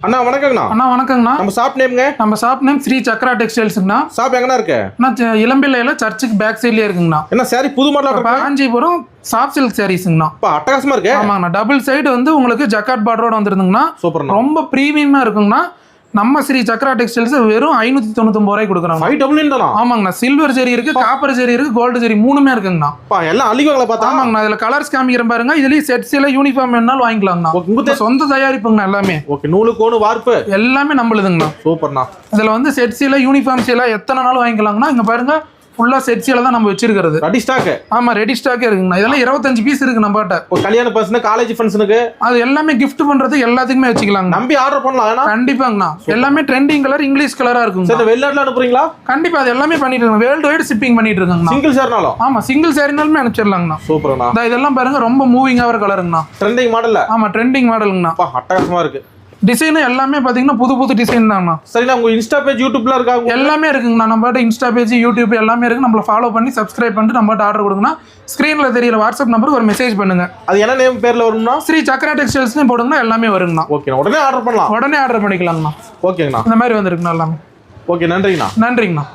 அண்ணா வணக்கங்கண்ணா. அண்ணா வணக்கங்கண்ணா. நம்ம ஷாப் நேம்ங்க? நம்ம ஷாப் நேம் ஸ்ரீ சக்ரா டெக்ஸ்டைல்ஸ்ங்கண்ணா. ஷாப் எங்கண்ணா இருக்கு? அண்ணா இளம்பிள்ளையில சர்ச்சுக்கு பேக் சைட்லயே இருக்குங்கண்ணா. என்ன சாரி புது மாடலா இருக்கு? காஞ்சிபுரம் சாஃப்ட் சில்க் சாரீஸ்ங்கண்ணா. அப்பா அட்டகாசமா இருக்கு. ஆமாங்கண்ணா. டபுள் சைடு வந்து உங்களுக்கு ஜக்கார்ட் பார்டரோட வந்துருந்துங்கண்ணா. சூப்பர்ண்ணா. ரொம்ப பிரீமியமா இருக்குங்கண்ணா. நம்ம ஸ்ரீ சக்ரா டெக்ஸ்டைல்ஸ் வெறும் 599 ரூபாய்க்கு கொடுக்குறாங்க. 599 தானா? ஆமாங்கண்ணா. சில்வர் ஜெரி இருக்கு, காப்பர் ஜெரி இருக்கு, கோல்டு ஜெரி மூணுமே இருக்குங்கண்ணா. அப்பா எல்லாம் அழிவாங்களா பார்த்தா? ஆமாங்கண்ணா. இதுல கலர்ஸ் காமிக்கிறேன் பாருங்க. இதுலயும் செட்ஸ் எல்லாம் யூனிஃபார்ம் வேணாலும் வாங்கிக்கலாங்கண்ணா. உங்க சொந்த தயாரிப்புங்கண்ணா எல்லாமே. ஓகே. நூலு கோணு வார்ப்பு எல்லாமே நம்மளுதுங்கண்ணா. சூப்பர்ண்ணா. இதுல வந்து செட்ஸ் எல்லாம் யூனிஃபார்ம்ஸ் எல்லாம் எத்தனை நாள் வாங்கிக்கலாங்கண்ணா. இங்க பாருங்க ஃபுல்லா செட்ஸில தான் நம்ம வச்சிருக்கிறது. Ready stock. ஆமா ரெடி ஸ்டாக்கே இருக்குங்கண்ணா. இதெல்லாம் 25 பீஸ் இருக்கு நம்மகிட்ட. ஒரு கல்யாண பர்சன், காலேஜ் ஃபங்க்ஷனுக்கு அது எல்லாமே gift பண்றது எல்லாத்துக்குமே வச்சுக்கலாங்க. நம்பி ஆர்டர் பண்ணலாம். கண்டிப்பாங்கண்ணா. எல்லாமே ட்ரெண்டிங் கலர், இங்கிலீஷ் கலரா இருக்குங்க. சரி, வெளிநாட்டுல அனுப்புறீங்களா? கண்டிப்பா அது எல்லாமே பண்ணிட்டு இருக்கோம். வேர்ல்டு வைட் ஷிப்பிங் பண்ணிட்டு இருக்கோங்கண்ணா. சிங்கிள் சார்னாலும்? ஆமா சிங்கிள் சாரினாலுமே அனுப்பிச்சிடலாங்கண்ணா. சூப்பர்ண்ணா. இதெல்லாம் பாருங்க ரொம்ப மூவிங் ஆகிற கலருங்கண்ணா. ட்ரெண்டிங் மாடல்ல? ஆமா ட்ரெண்டிங் மாடலுங்கண்ணா. அட்டகாசமா இருக்கு. டிசைன் எல்லாமே பாத்தீங்கன்னா புது புது டிசைன் தாங்கண்ணா. சரிண்ணா. உங்க இன்ஸ்டா பேஜ், யூடியூப்ல இருக்கா? எல்லாமே இருக்குங்கண்ணா. நம்ம இன்ஸ்டா பேஜ், யூடியூப் எல்லாமே இருக்கு. நம்மள ஃபாலோ பண்ணி சப்ஸ்கிரைப் பண்ணிட்டு நம்ம ஆர்டர் கொடுங்கண்ணா. ஸ்கிரீன்ல தெரியற வாட்ஸ்அப் நம்பருக்கு ஒரு மெசேஜ் பண்ணுங்க. அது என்ன நேம் பேர்ல வரும்னா? ஸ்ரீ சக்ரா டெக்ஸ்டைல்ஸ்னு போடுங்கண்ணா. எல்லாமே வருங்கண்ணா. ஓகேண்ணா. உடனே ஆர்டர் பண்ணலாம். உடனே ஆர்டர் பண்ணிக்கலாங்கண்ணா. ஓகேங்கண்ணா. இந்த மாதிரி வந்திருக்குண்ணா எல்லாமே. ஓகே. நன்றிங்கண்ணா. நன்றிங்கண்ணா.